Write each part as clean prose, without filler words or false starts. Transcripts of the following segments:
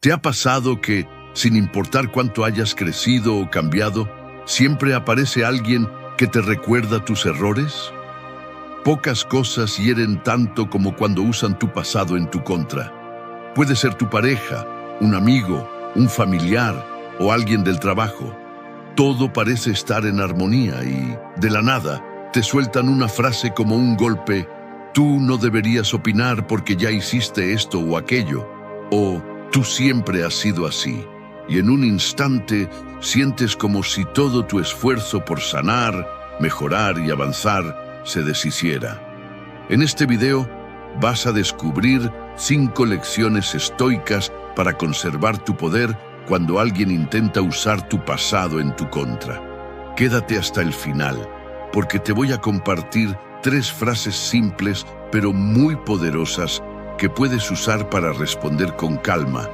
¿Te ha pasado que, sin importar cuánto hayas crecido o cambiado, siempre aparece alguien que te recuerda tus errores? Pocas cosas hieren tanto como cuando usan tu pasado en tu contra. Puede ser tu pareja, un amigo, un familiar o alguien del trabajo. Todo parece estar en armonía y, de la nada, te sueltan una frase como un golpe: tú no deberías opinar porque ya hiciste esto o aquello, o tú siempre has sido así. Y en un instante sientes como si todo tu esfuerzo por sanar, mejorar y avanzar se deshiciera. En este video vas a descubrir 5 lecciones estoicas para conservar tu poder cuando alguien intenta usar tu pasado en tu contra. Quédate hasta el final, porque te voy a compartir 3 frases simples pero muy poderosas que puedes usar para responder con calma,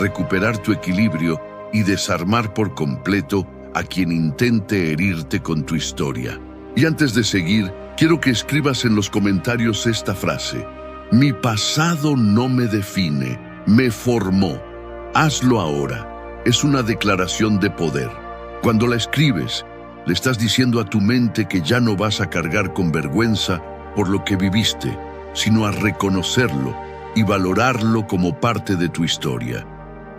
recuperar tu equilibrio y desarmar por completo a quien intente herirte con tu historia. Y antes de seguir, quiero que escribas en los comentarios esta frase: mi pasado no me define, me formó. Hazlo ahora. Es una declaración de poder. Cuando la escribes, le estás diciendo a tu mente que ya no vas a cargar con vergüenza por lo que viviste, sino a reconocerlo y valorarlo como parte de tu historia.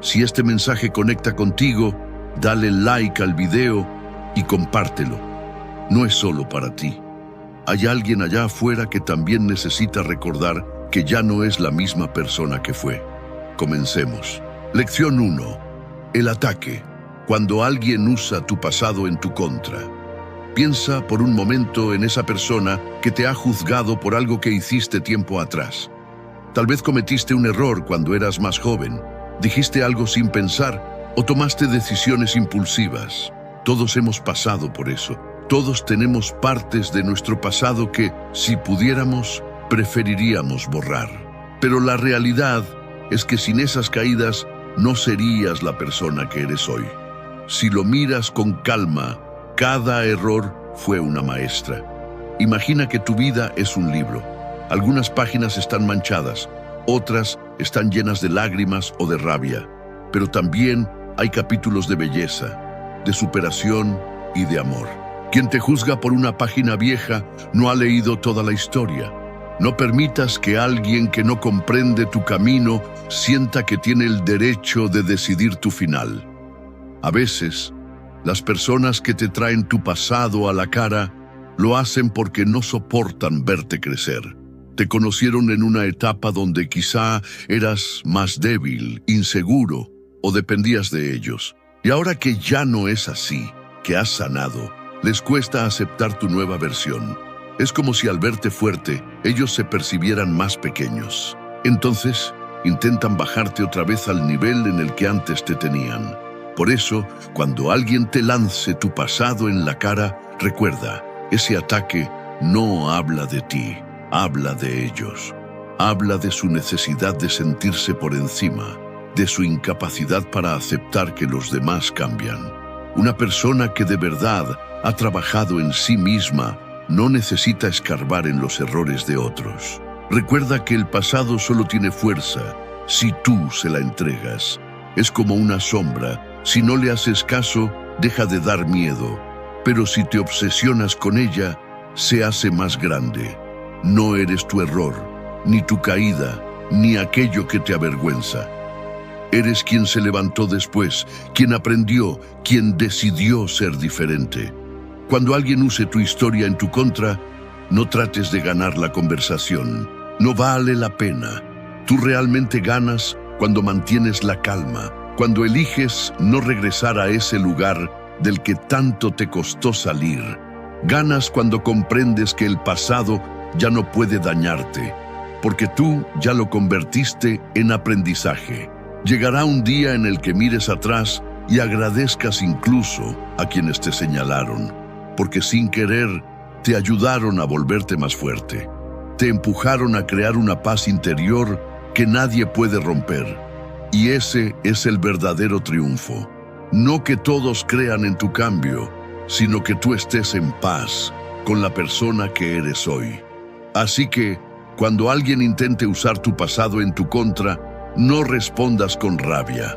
Si este mensaje conecta contigo, dale like al video y compártelo. No es solo para ti. Hay alguien allá afuera que también necesita recordar que ya no es la misma persona que fue. Comencemos. Lección 1. El ataque. Cuando alguien usa tu pasado en tu contra. Piensa por un momento en esa persona que te ha juzgado por algo que hiciste tiempo atrás. Tal vez cometiste un error cuando eras más joven, dijiste algo sin pensar o tomaste decisiones impulsivas. Todos hemos pasado por eso. Todos tenemos partes de nuestro pasado que, si pudiéramos, preferiríamos borrar. Pero la realidad es que sin esas caídas no serías la persona que eres hoy. Si lo miras con calma, cada error fue una maestra. Imagina que tu vida es un libro. Algunas páginas están manchadas, otras están llenas de lágrimas o de rabia. Pero también hay capítulos de belleza, de superación y de amor. Quien te juzga por una página vieja no ha leído toda la historia. No permitas que alguien que no comprende tu camino sienta que tiene el derecho de decidir tu final. A veces, las personas que te traen tu pasado a la cara lo hacen porque no soportan verte crecer. Te conocieron en una etapa donde quizá eras más débil, inseguro o dependías de ellos. Y ahora que ya no es así, que has sanado, les cuesta aceptar tu nueva versión. Es como si al verte fuerte, ellos se percibieran más pequeños. Entonces, intentan bajarte otra vez al nivel en el que antes te tenían. Por eso, cuando alguien te lance tu pasado en la cara, recuerda, ese ataque no habla de ti, habla de ellos. Habla de su necesidad de sentirse por encima, de su incapacidad para aceptar que los demás cambian. Una persona que de verdad ha trabajado en sí misma no necesita escarbar en los errores de otros. Recuerda que el pasado solo tiene fuerza si tú se la entregas. Es como una sombra. Si no le haces caso, deja de dar miedo. Pero si te obsesionas con ella, se hace más grande. No eres tu error, ni tu caída, ni aquello que te avergüenza. Eres quien se levantó después, quien aprendió, quien decidió ser diferente. Cuando alguien use tu historia en tu contra, no trates de ganar la conversación. No vale la pena. Tú realmente ganas cuando mantienes la calma, cuando eliges no regresar a ese lugar del que tanto te costó salir. Ganas cuando comprendes que el pasado ya no puede dañarte, porque tú ya lo convertiste en aprendizaje. Llegará un día en el que mires atrás y agradezcas incluso a quienes te señalaron, porque sin querer te ayudaron a volverte más fuerte. Te empujaron a crear una paz interior que nadie puede romper. Y ese es el verdadero triunfo. No que todos crean en tu cambio, sino que tú estés en paz con la persona que eres hoy. Así que, cuando alguien intente usar tu pasado en tu contra, No respondas con rabia.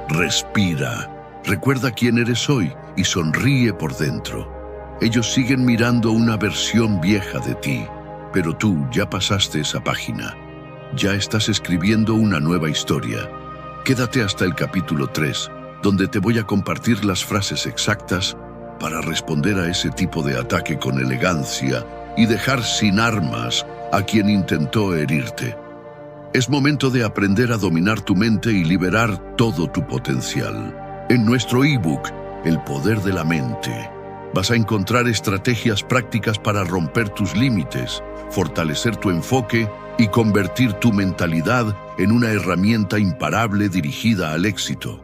Respira. Recuerda quién eres hoy y sonríe por dentro. Ellos siguen mirando una versión vieja de ti, pero tú ya pasaste esa página. Ya estás escribiendo una nueva historia. Quédate hasta el capítulo 3, donde te voy a compartir las frases exactas para responder a ese tipo de ataque con elegancia y dejar sin armas a quien intentó herirte. Es momento de aprender a dominar tu mente y liberar todo tu potencial. En nuestro ebook, El Poder de la Mente, vas a encontrar estrategias prácticas para romper tus límites, fortalecer tu enfoque y convertir tu mentalidad en una herramienta imparable dirigida al éxito.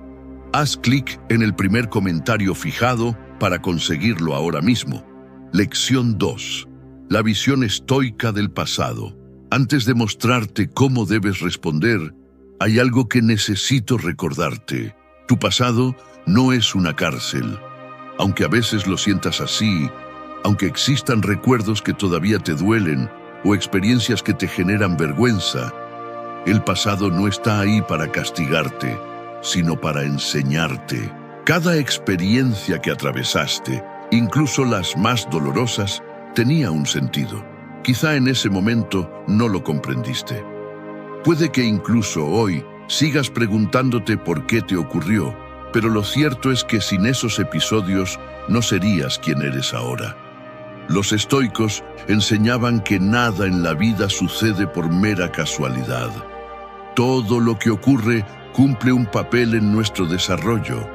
Haz clic en el primer comentario fijado para conseguirlo ahora mismo. Lección 2. La visión estoica del pasado. Antes de mostrarte cómo debes responder, hay algo que necesito recordarte. Tu pasado no es una cárcel. Aunque a veces lo sientas así, aunque existan recuerdos que todavía te duelen o experiencias que te generan vergüenza, el pasado no está ahí para castigarte, sino para enseñarte. Cada experiencia que atravesaste, incluso las más dolorosas, tenía un sentido. Quizá en ese momento no lo comprendiste. Puede que incluso hoy sigas preguntándote por qué te ocurrió, pero lo cierto es que sin esos episodios no serías quien eres ahora. Los estoicos enseñaban que nada en la vida sucede por mera casualidad. Todo lo que ocurre cumple un papel en nuestro desarrollo,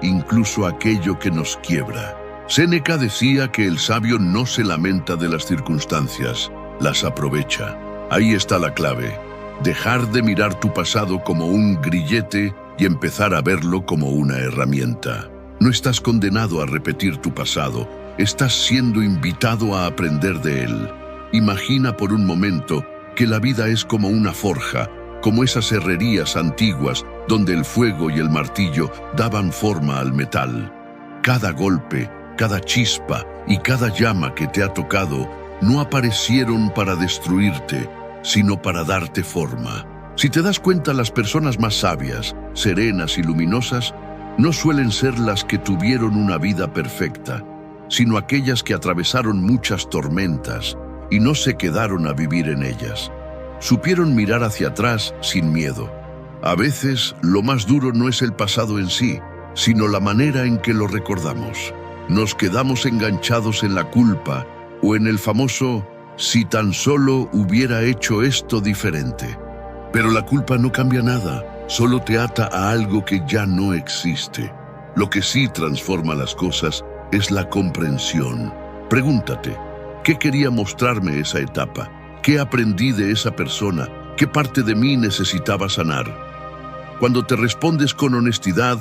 incluso aquello que nos quiebra. Séneca decía que el sabio no se lamenta de las circunstancias, las aprovecha. Ahí está la clave: dejar de mirar tu pasado como un grillete y empezar a verlo como una herramienta. No estás condenado a repetir tu pasado, estás siendo invitado a aprender de él. Imagina por un momento que la vida es como una forja, como esas herrerías antiguas donde el fuego y el martillo daban forma al metal. Cada golpe, cada chispa y cada llama que te ha tocado no aparecieron para destruirte, sino para darte forma. Si te das cuenta, las personas más sabias, serenas y luminosas no suelen ser las que tuvieron una vida perfecta, sino aquellas que atravesaron muchas tormentas y no se quedaron a vivir en ellas. Supieron mirar hacia atrás sin miedo. A veces, lo más duro no es el pasado en sí, sino la manera en que lo recordamos. Nos quedamos enganchados en la culpa o en el famoso «si tan solo hubiera hecho esto diferente». Pero la culpa no cambia nada, solo te ata a algo que ya no existe. Lo que sí transforma las cosas es la comprensión. Pregúntate, ¿qué quería mostrarme esa etapa? ¿Qué aprendí de esa persona? ¿Qué parte de mí necesitaba sanar? Cuando te respondes con honestidad,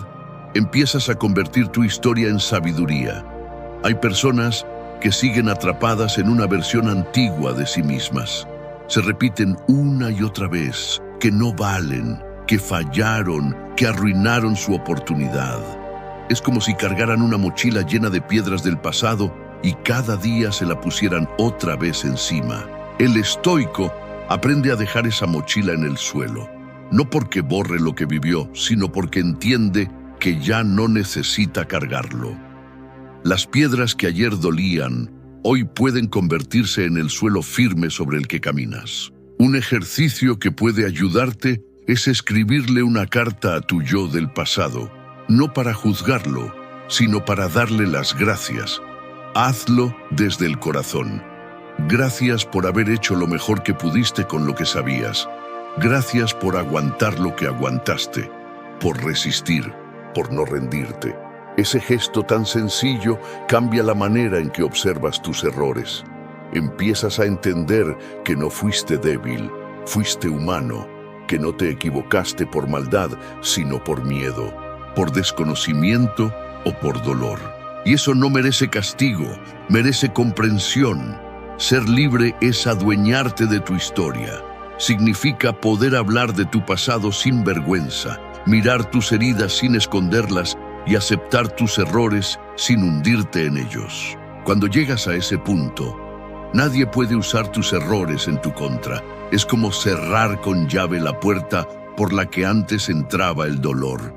empiezas a convertir tu historia en sabiduría. Hay personas que siguen atrapadas en una versión antigua de sí mismas. Se repiten una y otra vez que no valen, que fallaron, que arruinaron su oportunidad. Es como si cargaran una mochila llena de piedras del pasado y cada día se la pusieran otra vez encima. El estoico aprende a dejar esa mochila en el suelo, no porque borre lo que vivió, sino porque entiende que ya no necesita cargarlo. Las piedras que ayer dolían, hoy pueden convertirse en el suelo firme sobre el que caminas. Un ejercicio que puede ayudarte es escribirle una carta a tu yo del pasado, no para juzgarlo, sino para darle las gracias. Hazlo desde el corazón. Gracias por haber hecho lo mejor que pudiste con lo que sabías. Gracias por aguantar lo que aguantaste, por resistir, por no rendirte. Ese gesto tan sencillo cambia la manera en que observas tus errores. Empiezas a entender que no fuiste débil, fuiste humano, que no te equivocaste por maldad, sino por miedo, por desconocimiento o por dolor. Y eso no merece castigo, merece comprensión. Ser libre es adueñarte de tu historia. Significa poder hablar de tu pasado sin vergüenza, mirar tus heridas sin esconderlas y aceptar tus errores sin hundirte en ellos. Cuando llegas a ese punto, nadie puede usar tus errores en tu contra. Es como cerrar con llave la puerta por la que antes entraba el dolor.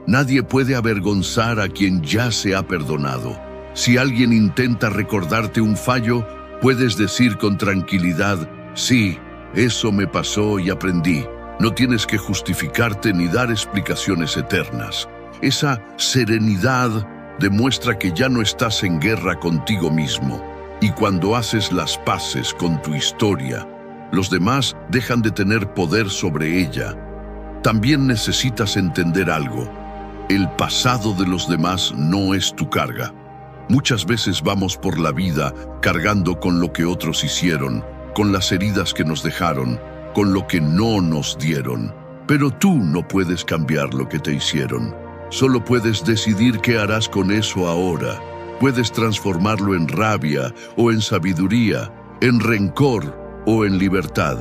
Nadie puede avergonzar a quien ya se ha perdonado. Si alguien intenta recordarte un fallo, puedes decir con tranquilidad: sí, eso me pasó y aprendí. No tienes que justificarte ni dar explicaciones eternas. Esa serenidad demuestra que ya no estás en guerra contigo mismo. Y cuando haces las paces con tu historia, los demás dejan de tener poder sobre ella. También necesitas entender algo. El pasado de los demás no es tu carga. Muchas veces vamos por la vida cargando con lo que otros hicieron, con las heridas que nos dejaron, con lo que no nos dieron. Pero tú no puedes cambiar lo que te hicieron. Solo puedes decidir qué harás con eso ahora. Puedes transformarlo en rabia o en sabiduría, en rencor o en libertad.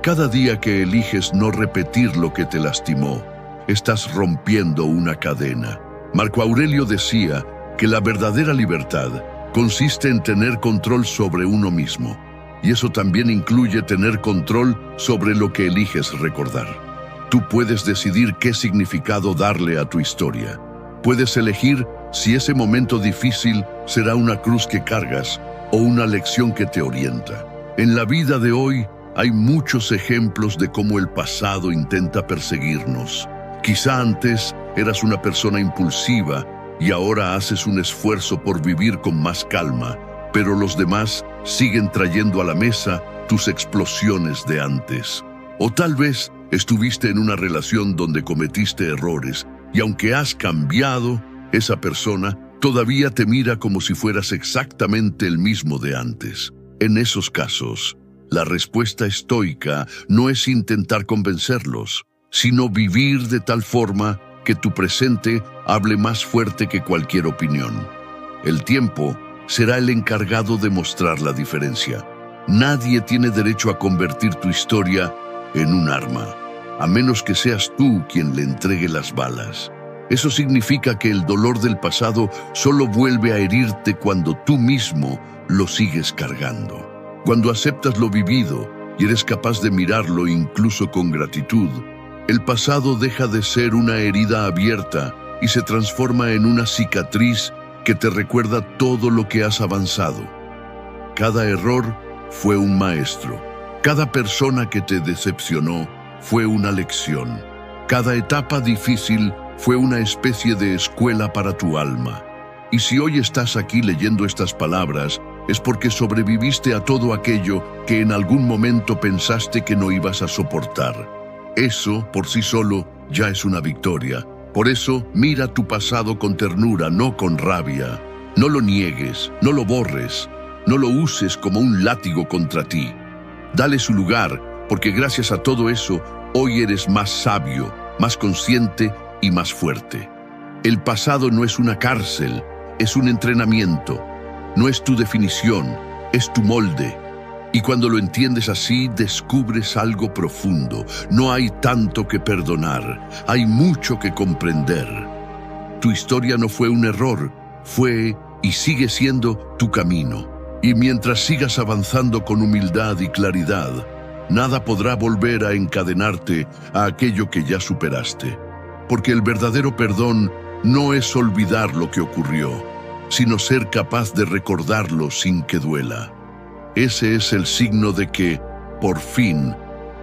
Cada día que eliges no repetir lo que te lastimó, estás rompiendo una cadena. Marco Aurelio decía que la verdadera libertad consiste en tener control sobre uno mismo. Y eso también incluye tener control sobre lo que eliges recordar. Tú puedes decidir qué significado darle a tu historia. Puedes elegir si ese momento difícil será una cruz que cargas o una lección que te orienta. En la vida de hoy hay muchos ejemplos de cómo el pasado intenta perseguirnos. Quizá antes eras una persona impulsiva y ahora haces un esfuerzo por vivir con más calma, pero los demás siguen trayendo a la mesa tus explosiones de antes. O tal vez estuviste en una relación donde cometiste errores y aunque has cambiado, esa persona todavía te mira como si fueras exactamente el mismo de antes. En esos casos, la respuesta estoica no es intentar convencerlos, sino vivir de tal forma que tu presente hable más fuerte que cualquier opinión. El tiempo será el encargado de mostrar la diferencia. Nadie tiene derecho a convertir tu historia en un arma, a menos que seas tú quien le entregue las balas. Eso significa que el dolor del pasado solo vuelve a herirte cuando tú mismo lo sigues cargando. Cuando aceptas lo vivido y eres capaz de mirarlo incluso con gratitud, el pasado deja de ser una herida abierta y se transforma en una cicatriz que te recuerda todo lo que has avanzado. Cada error fue un maestro. Cada persona que te decepcionó fue una lección. Cada etapa difícil fue una especie de escuela para tu alma. Y si hoy estás aquí leyendo estas palabras, es porque sobreviviste a todo aquello que en algún momento pensaste que no ibas a soportar. Eso, por sí solo, ya es una victoria. Por eso, mira tu pasado con ternura, no con rabia. No lo niegues, no lo borres, no lo uses como un látigo contra ti. Dale su lugar, porque gracias a todo eso, hoy eres más sabio, más consciente y más fuerte. El pasado no es una cárcel, es un entrenamiento. No es tu definición, es tu molde. Y cuando lo entiendes así, descubres algo profundo. No hay tanto que perdonar, hay mucho que comprender. Tu historia no fue un error, fue y sigue siendo tu camino. Y mientras sigas avanzando con humildad y claridad, nada podrá volver a encadenarte a aquello que ya superaste. Porque el verdadero perdón no es olvidar lo que ocurrió, sino ser capaz de recordarlo sin que duela. Ese es el signo de que, por fin,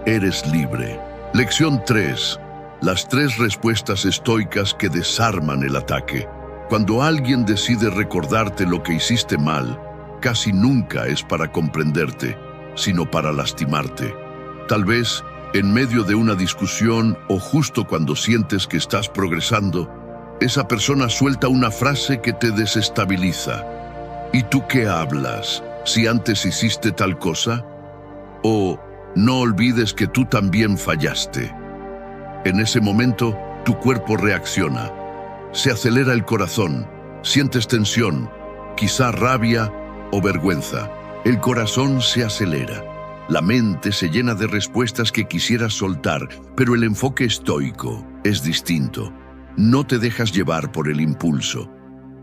eres libre. Lección 3. Las 3 respuestas estoicas que desarman el ataque. Cuando alguien decide recordarte lo que hiciste mal, casi nunca es para comprenderte, sino para lastimarte. Tal vez, en medio de una discusión o justo cuando sientes que estás progresando, esa persona suelta una frase que te desestabiliza. ¿Y tú qué hablas? ¿Si antes hiciste tal cosa? O no olvides que tú también fallaste. En ese momento, tu cuerpo reacciona. Se acelera el corazón, sientes tensión, quizá rabia o vergüenza. El corazón se acelera. La mente se llena de respuestas que quisieras soltar, pero el enfoque estoico es distinto. No te dejas llevar por el impulso.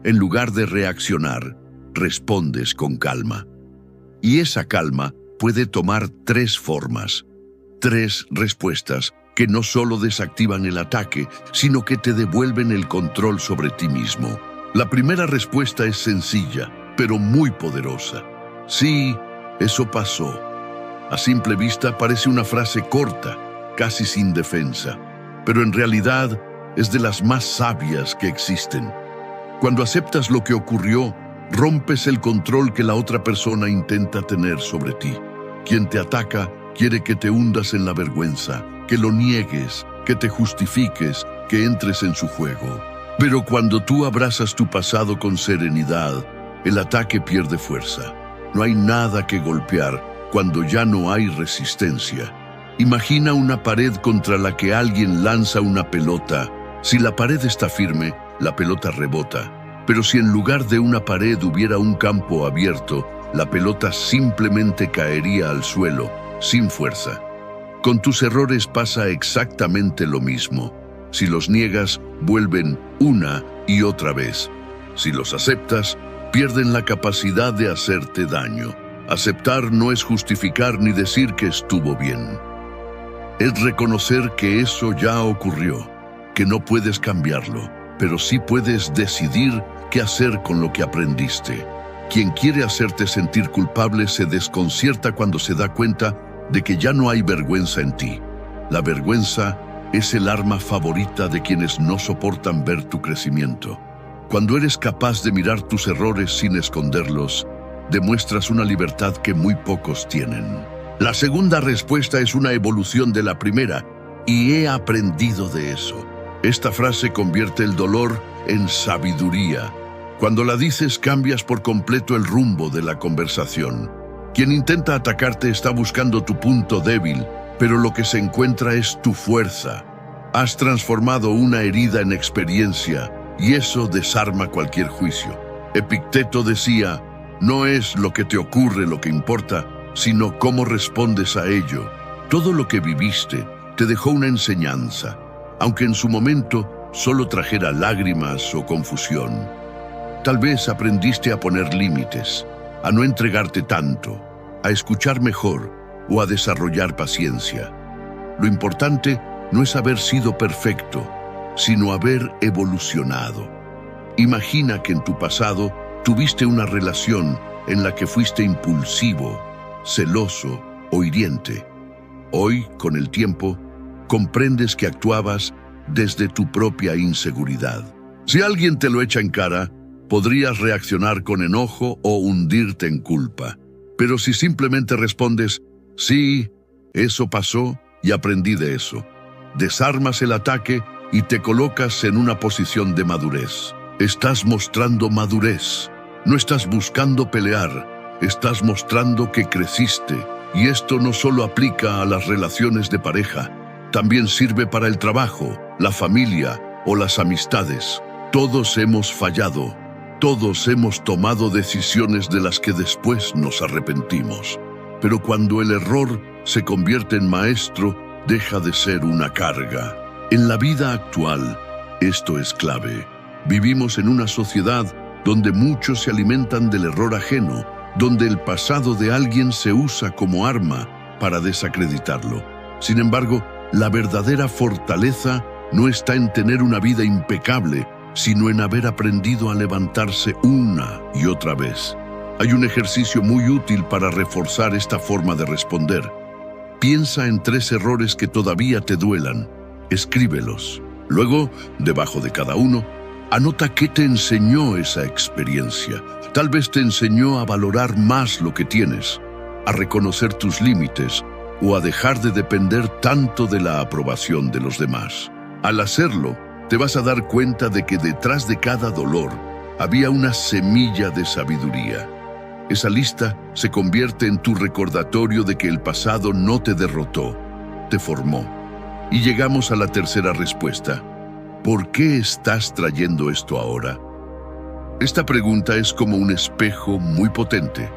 En lugar de reaccionar, respondes con calma. Y esa calma puede tomar 3 formas, 3 respuestas que no solo desactivan el ataque, sino que te devuelven el control sobre ti mismo. La primera respuesta es sencilla, pero muy poderosa. Sí, eso pasó. A simple vista parece una frase corta, casi sin defensa, pero en realidad es de las más sabias que existen. Cuando aceptas lo que ocurrió, rompes el control que la otra persona intenta tener sobre ti. Quien te ataca quiere que te hundas en la vergüenza, que lo niegues, que te justifiques, que entres en su juego. Pero cuando tú abrazas tu pasado con serenidad, el ataque pierde fuerza. No hay nada que golpear cuando ya no hay resistencia. Imagina una pared contra la que alguien lanza una pelota. Si la pared está firme, la pelota rebota. Pero si en lugar de una pared hubiera un campo abierto, la pelota simplemente caería al suelo, sin fuerza. Con tus errores pasa exactamente lo mismo. Si los niegas, vuelven una y otra vez. Si los aceptas, pierden la capacidad de hacerte daño. Aceptar no es justificar ni decir que estuvo bien. Es reconocer que eso ya ocurrió, que no puedes cambiarlo, pero sí puedes decidir qué hacer con lo que aprendiste. Quien quiere hacerte sentir culpable se desconcierta cuando se da cuenta de que ya no hay vergüenza en ti. La vergüenza es el arma favorita de quienes no soportan ver tu crecimiento. Cuando eres capaz de mirar tus errores sin esconderlos, demuestras una libertad que muy pocos tienen. La segunda respuesta es una evolución de la primera, y he aprendido de eso. Esta frase convierte el dolor en sabiduría. Cuando la dices, cambias por completo el rumbo de la conversación. Quien intenta atacarte está buscando tu punto débil, pero lo que se encuentra es tu fuerza. Has transformado una herida en experiencia, y eso desarma cualquier juicio. Epicteto decía, no es lo que te ocurre lo que importa, sino cómo respondes a ello. Todo lo que viviste te dejó una enseñanza, aunque en su momento solo trajera lágrimas o confusión. Tal vez aprendiste a poner límites, a no entregarte tanto, a escuchar mejor o a desarrollar paciencia. Lo importante no es haber sido perfecto, sino haber evolucionado. Imagina que en tu pasado tuviste una relación en la que fuiste impulsivo, celoso o hiriente. Hoy, con el tiempo, comprendes que actuabas desde tu propia inseguridad. Si alguien te lo echa en cara, podrías reaccionar con enojo o hundirte en culpa. Pero si simplemente respondes, sí, eso pasó y aprendí de eso, desarmas el ataque y te colocas en una posición de madurez. Estás mostrando madurez. No estás buscando pelear, estás mostrando que creciste. Y esto no solo aplica a las relaciones de pareja, también sirve para el trabajo, la familia o las amistades. Todos hemos fallado, todos hemos tomado decisiones de las que después nos arrepentimos. Pero cuando el error se convierte en maestro, deja de ser una carga. En la vida actual, esto es clave. Vivimos en una sociedad donde muchos se alimentan del error ajeno, donde el pasado de alguien se usa como arma para desacreditarlo. Sin embargo, la verdadera fortaleza no está en tener una vida impecable, sino en haber aprendido a levantarse una y otra vez. Hay un ejercicio muy útil para reforzar esta forma de responder. Piensa en 3 errores que todavía te duelan. Escríbelos. Luego, debajo de cada uno, anota qué te enseñó esa experiencia. Tal vez te enseñó a valorar más lo que tienes, a reconocer tus límites o a dejar de depender tanto de la aprobación de los demás. Al hacerlo, te vas a dar cuenta de que detrás de cada dolor había una semilla de sabiduría. Esa lista se convierte en tu recordatorio de que el pasado no te derrotó, te formó. Y llegamos a la tercera respuesta. ¿Por qué estás trayendo esto ahora? Esta pregunta es como un espejo muy potente.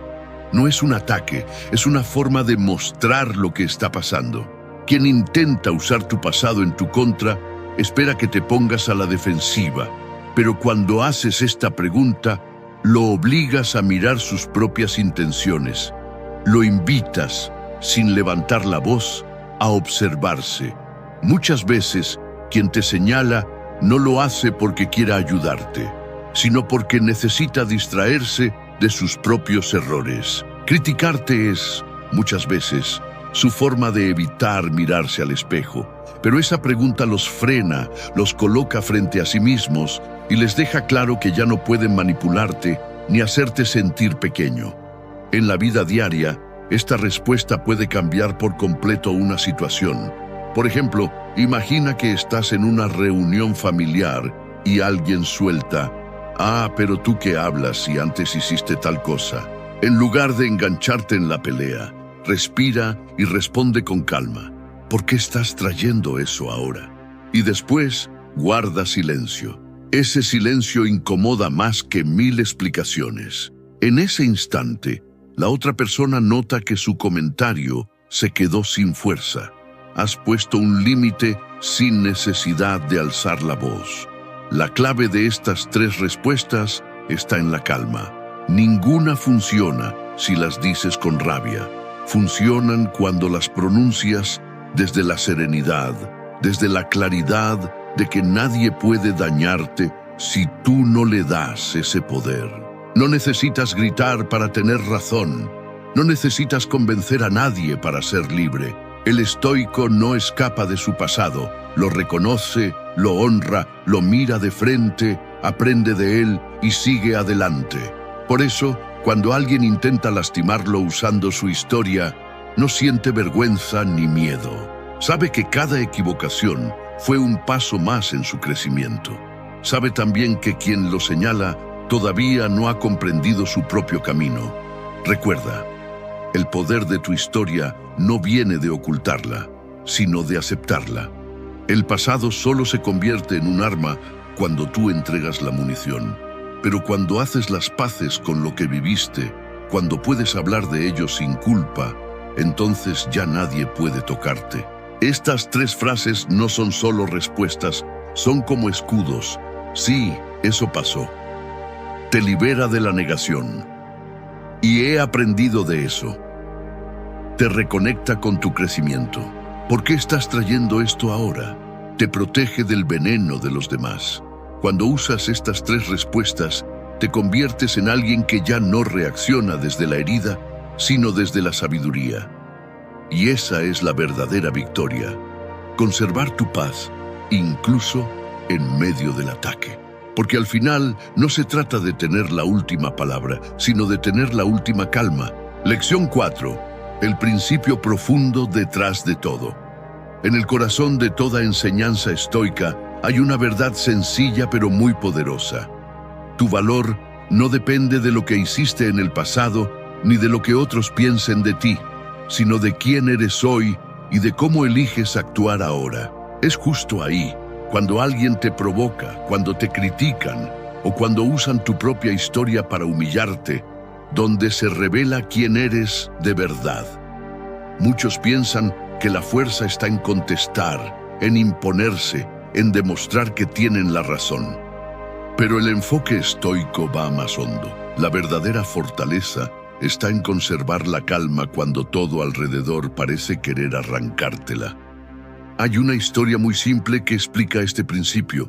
No es un ataque, es una forma de mostrar lo que está pasando. Quien intenta usar tu pasado en tu contra, espera que te pongas a la defensiva. Pero cuando haces esta pregunta, lo obligas a mirar sus propias intenciones. Lo invitas, sin levantar la voz, a observarse. Muchas veces, quien te señala no lo hace porque quiera ayudarte, sino porque necesita distraerse de sus propios errores. Criticarte es, muchas veces, su forma de evitar mirarse al espejo, pero esa pregunta los frena, los coloca frente a sí mismos y les deja claro que ya no pueden manipularte ni hacerte sentir pequeño. En la vida diaria, esta respuesta puede cambiar por completo una situación. Por ejemplo, imagina que estás en una reunión familiar y alguien suelta: «Ah, pero tú qué hablas si antes hiciste tal cosa». En lugar de engancharte en la pelea, respira y responde con calma: ¿por qué estás trayendo eso ahora? Y después, guarda silencio. Ese silencio incomoda más que 1000 explicaciones. En ese instante, la otra persona nota que su comentario se quedó sin fuerza. Has puesto un límite sin necesidad de alzar la voz. La clave de estas 3 respuestas está en la calma. Ninguna funciona si las dices con rabia. Funcionan cuando las pronuncias desde la serenidad, desde la claridad de que nadie puede dañarte si tú no le das ese poder. No necesitas gritar para tener razón. No necesitas convencer a nadie para ser libre. El estoico no escapa de su pasado, lo reconoce, lo honra, lo mira de frente, aprende de él y sigue adelante. Por eso, cuando alguien intenta lastimarlo usando su historia, no siente vergüenza ni miedo. Sabe que cada equivocación fue un paso más en su crecimiento. Sabe también que quien lo señala todavía no ha comprendido su propio camino. Recuerda, el poder de tu historia no viene de ocultarla, sino de aceptarla. El pasado solo se convierte en un arma cuando tú entregas la munición. Pero cuando haces las paces con lo que viviste, cuando puedes hablar de ello sin culpa, entonces ya nadie puede tocarte. Estas 3 frases no son solo respuestas, son como escudos. Sí, eso pasó. Te libera de la negación. Y he aprendido de eso. Te reconecta con tu crecimiento. ¿Por qué estás trayendo esto ahora? Te protege del veneno de los demás. Cuando usas estas 3 respuestas, te conviertes en alguien que ya no reacciona desde la herida, sino desde la sabiduría. Y esa es la verdadera victoria. Conservar tu paz, incluso en medio del ataque. Porque al final no se trata de tener la última palabra, sino de tener la última calma. Lección 4. El principio profundo detrás de todo. En el corazón de toda enseñanza estoica hay una verdad sencilla pero muy poderosa. Tu valor no depende de lo que hiciste en el pasado ni de lo que otros piensen de ti, sino de quién eres hoy y de cómo eliges actuar ahora. Es justo ahí, cuando alguien te provoca, cuando te critican o cuando usan tu propia historia para humillarte, donde se revela quién eres de verdad. Muchos piensan que la fuerza está en contestar, en imponerse, en demostrar que tienen la razón. Pero el enfoque estoico va más hondo. La verdadera fortaleza está en conservar la calma cuando todo alrededor parece querer arrancártela. Hay una historia muy simple que explica este principio.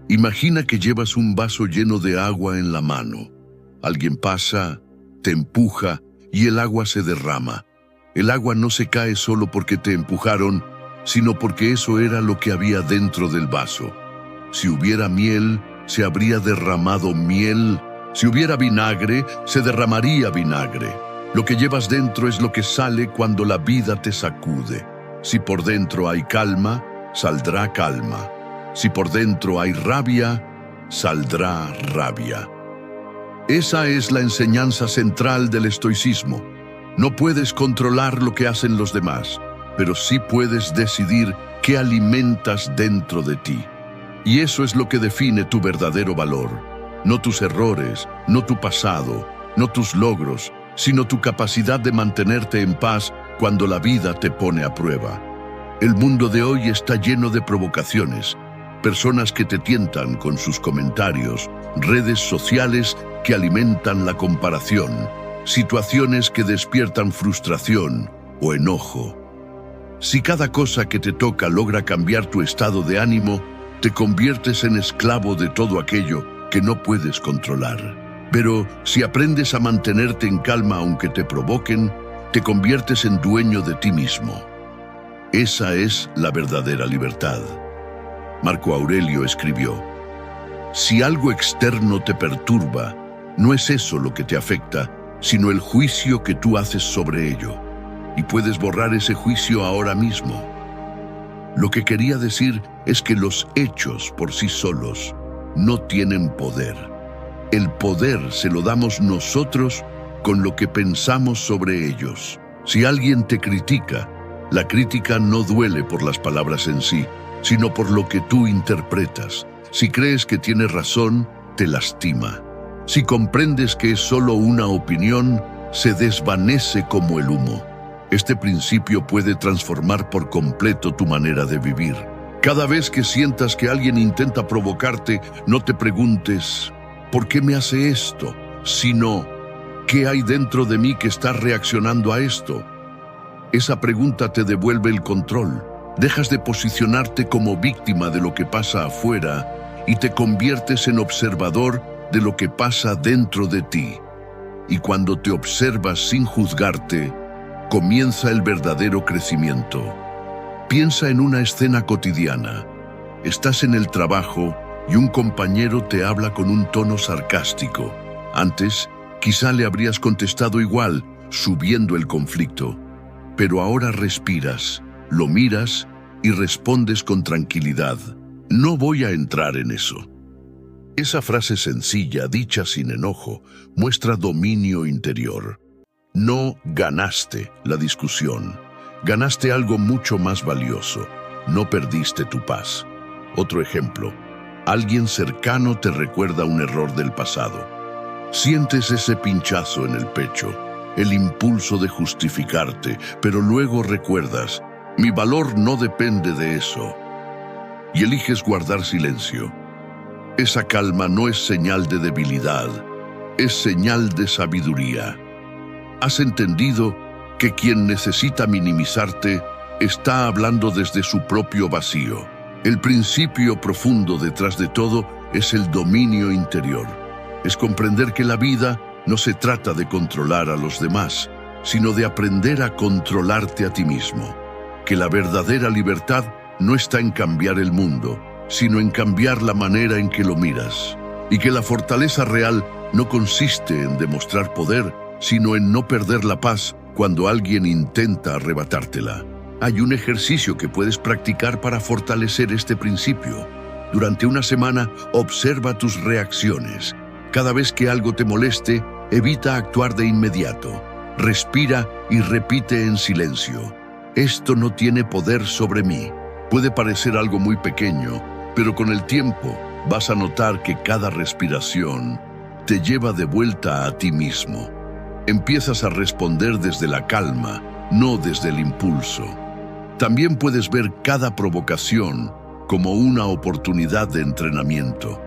Imagina que llevas un vaso lleno de agua en la mano. Alguien pasa, te empuja y el agua se derrama. El agua no se cae solo porque te empujaron, sino porque eso era lo que había dentro del vaso. Si hubiera miel, se habría derramado miel. Si hubiera vinagre, se derramaría vinagre. Lo que llevas dentro es lo que sale cuando la vida te sacude. Si por dentro hay calma, saldrá calma. Si por dentro hay rabia, saldrá rabia. Esa es la enseñanza central del estoicismo. No puedes controlar lo que hacen los demás, pero sí puedes decidir qué alimentas dentro de ti. Y eso es lo que define tu verdadero valor. No tus errores, no tu pasado, no tus logros, sino tu capacidad de mantenerte en paz cuando la vida te pone a prueba. El mundo de hoy está lleno de provocaciones, personas que te tientan con sus comentarios, redes sociales que alimentan la comparación, situaciones que despiertan frustración o enojo. Si cada cosa que te toca logra cambiar tu estado de ánimo, te conviertes en esclavo de todo aquello que no puedes controlar. Pero si aprendes a mantenerte en calma aunque te provoquen, te conviertes en dueño de ti mismo. Esa es la verdadera libertad. Marco Aurelio escribió: si algo externo te perturba, no es eso lo que te afecta, sino el juicio que tú haces sobre ello. Y puedes borrar ese juicio ahora mismo. Lo que quería decir es que los hechos por sí solos no tienen poder. El poder se lo damos nosotros con lo que pensamos sobre ellos. Si alguien te critica, la crítica no duele por las palabras en sí, sino por lo que tú interpretas. Si crees que tienes razón, te lastima. Si comprendes que es solo una opinión, se desvanece como el humo. Este principio puede transformar por completo tu manera de vivir. Cada vez que sientas que alguien intenta provocarte, no te preguntes, ¿por qué me hace esto? Sino, ¿qué hay dentro de mí que está reaccionando a esto? Esa pregunta te devuelve el control. Dejas de posicionarte como víctima de lo que pasa afuera y te conviertes en observador de lo que pasa dentro de ti. Y cuando te observas sin juzgarte, comienza el verdadero crecimiento. Piensa en una escena cotidiana. Estás en el trabajo y un compañero te habla con un tono sarcástico. Antes, quizá le habrías contestado igual, subiendo el conflicto. Pero ahora respiras, lo miras y respondes con tranquilidad. No voy a entrar en eso. Esa frase sencilla, dicha sin enojo, muestra dominio interior. No ganaste la discusión. Ganaste algo mucho más valioso. No perdiste tu paz. Otro ejemplo. Alguien cercano te recuerda un error del pasado. Sientes ese pinchazo en el pecho, el impulso de justificarte, pero luego recuerdas, mi valor no depende de eso. Y eliges guardar silencio. Esa calma no es señal de debilidad, es señal de sabiduría. Has entendido que quien necesita minimizarte está hablando desde su propio vacío. El principio profundo detrás de todo es el dominio interior. Es comprender que la vida no se trata de controlar a los demás, sino de aprender a controlarte a ti mismo. Que la verdadera libertad no está en cambiar el mundo, sino en cambiar la manera en que lo miras. Y que la fortaleza real no consiste en demostrar poder, sino en no perder la paz cuando alguien intenta arrebatártela. Hay un ejercicio que puedes practicar para fortalecer este principio. Durante una semana, observa tus reacciones. Cada vez que algo te moleste, evita actuar de inmediato. Respira y repite en silencio. Esto no tiene poder sobre mí. Puede parecer algo muy pequeño, pero con el tiempo vas a notar que cada respiración te lleva de vuelta a ti mismo. Empiezas a responder desde la calma, no desde el impulso. También puedes ver cada provocación como una oportunidad de entrenamiento.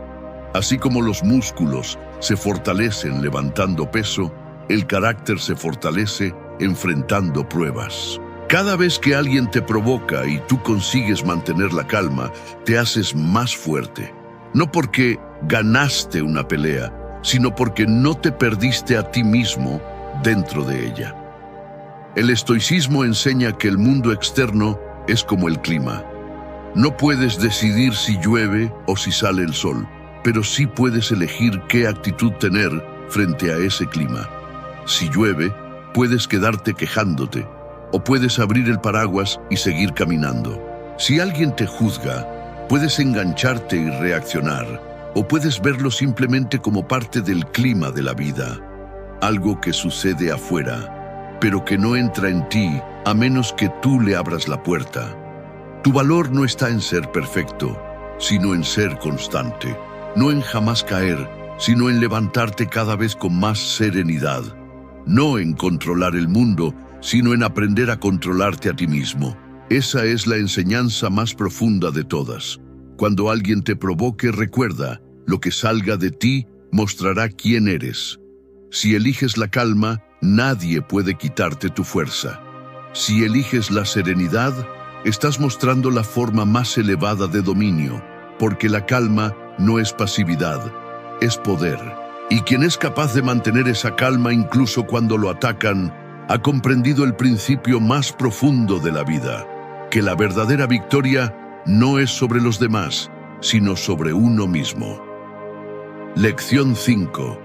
Así como los músculos se fortalecen levantando peso, el carácter se fortalece enfrentando pruebas. Cada vez que alguien te provoca y tú consigues mantener la calma, te haces más fuerte. No porque ganaste una pelea, sino porque no te perdiste a ti mismo dentro de ella. El estoicismo enseña que el mundo externo es como el clima. No puedes decidir si llueve o si sale el sol, pero sí puedes elegir qué actitud tener frente a ese clima. Si llueve, puedes quedarte quejándote, o puedes abrir el paraguas y seguir caminando. Si alguien te juzga, puedes engancharte y reaccionar, o puedes verlo simplemente como parte del clima de la vida, algo que sucede afuera, pero que no entra en ti a menos que tú le abras la puerta. Tu valor no está en ser perfecto, sino en ser constante, no en jamás caer, sino en levantarte cada vez con más serenidad, no en controlar el mundo, sino en aprender a controlarte a ti mismo. Esa es la enseñanza más profunda de todas. Cuando alguien te provoque, recuerda, lo que salga de ti mostrará quién eres. Si eliges la calma, nadie puede quitarte tu fuerza. Si eliges la serenidad, estás mostrando la forma más elevada de dominio, porque la calma no es pasividad, es poder. Y quien es capaz de mantener esa calma incluso cuando lo atacan, ha comprendido el principio más profundo de la vida, que la verdadera victoria no es sobre los demás, sino sobre uno mismo. Lección 5.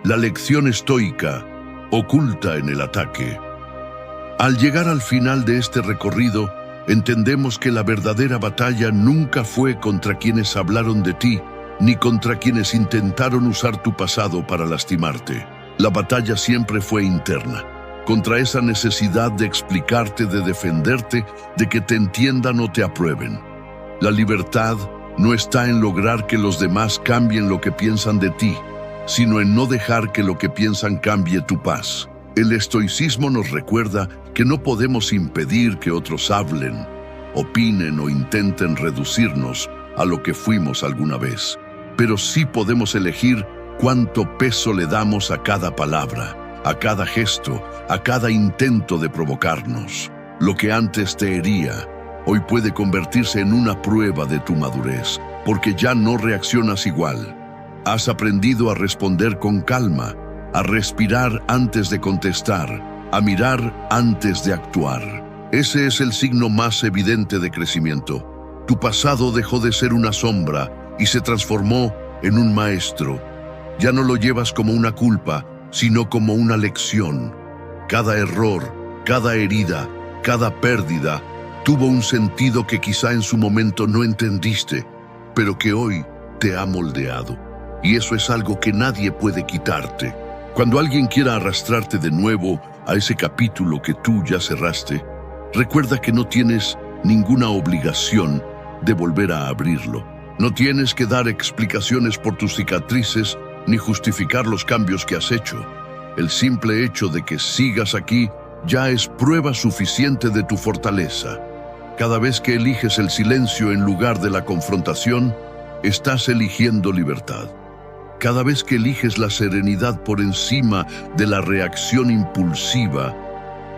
La lección estoica, oculta en el ataque. Al llegar al final de este recorrido, entendemos que la verdadera batalla nunca fue contra quienes hablaron de ti, ni contra quienes intentaron usar tu pasado para lastimarte. La batalla siempre fue interna, contra esa necesidad de explicarte, de defenderte, de que te entiendan o te aprueben. La libertad no está en lograr que los demás cambien lo que piensan de ti, sino en no dejar que lo que piensan cambie tu paz. El estoicismo nos recuerda que no podemos impedir que otros hablen, opinen o intenten reducirnos a lo que fuimos alguna vez. Pero sí podemos elegir cuánto peso le damos a cada palabra, a cada gesto, a cada intento de provocarnos. Lo que antes te hería, hoy puede convertirse en una prueba de tu madurez, porque ya no reaccionas igual. Has aprendido a responder con calma, a respirar antes de contestar, a mirar antes de actuar. Ese es el signo más evidente de crecimiento. Tu pasado dejó de ser una sombra y se transformó en un maestro. Ya no lo llevas como una culpa, sino como una lección. Cada error, cada herida, cada pérdida tuvo un sentido que quizá en su momento no entendiste, pero que hoy te ha moldeado. Y eso es algo que nadie puede quitarte. Cuando alguien quiera arrastrarte de nuevo a ese capítulo que tú ya cerraste, recuerda que no tienes ninguna obligación de volver a abrirlo. No tienes que dar explicaciones por tus cicatrices ni justificar los cambios que has hecho. El simple hecho de que sigas aquí ya es prueba suficiente de tu fortaleza. Cada vez que eliges el silencio en lugar de la confrontación, estás eligiendo libertad. Cada vez que eliges la serenidad por encima de la reacción impulsiva,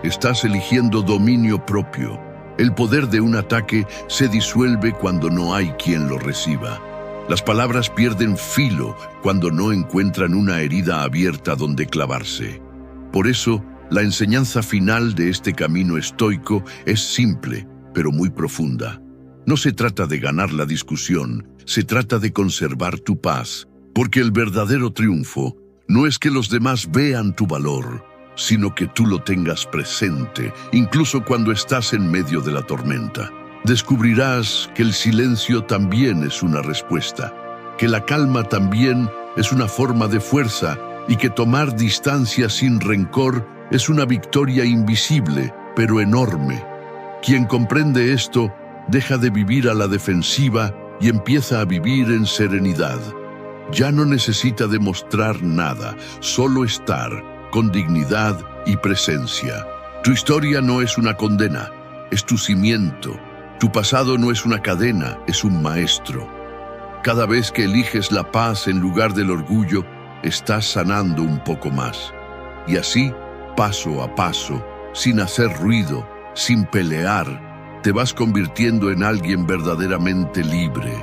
estás eligiendo dominio propio. El poder de un ataque se disuelve cuando no hay quien lo reciba. Las palabras pierden filo cuando no encuentran una herida abierta donde clavarse. Por eso, la enseñanza final de este camino estoico es simple, pero muy profunda. No se trata de ganar la discusión, se trata de conservar tu paz. Porque el verdadero triunfo no es que los demás vean tu valor, sino que tú lo tengas presente, incluso cuando estás en medio de la tormenta. Descubrirás que el silencio también es una respuesta, que la calma también es una forma de fuerza y que tomar distancia sin rencor es una victoria invisible, pero enorme. Quien comprende esto deja de vivir a la defensiva y empieza a vivir en serenidad. Ya no necesita demostrar nada, solo estar con dignidad y presencia. Tu historia no es una condena, es tu cimiento. Tu pasado no es una cadena, es un maestro. Cada vez que eliges la paz en lugar del orgullo, estás sanando un poco más. Y así, paso a paso, sin hacer ruido, sin pelear, te vas convirtiendo en alguien verdaderamente libre.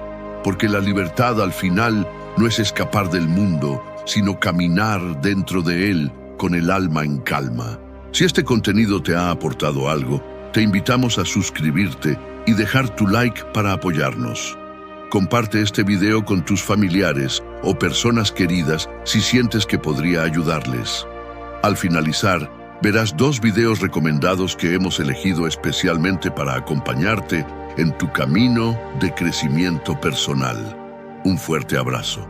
Porque la libertad al final no es escapar del mundo, sino caminar dentro de él con el alma en calma. Si este contenido te ha aportado algo, te invitamos a suscribirte y dejar tu like para apoyarnos. Comparte este video con tus familiares o personas queridas si sientes que podría ayudarles. Al finalizar, verás 2 videos recomendados que hemos elegido especialmente para acompañarte en tu camino de crecimiento personal. Un fuerte abrazo.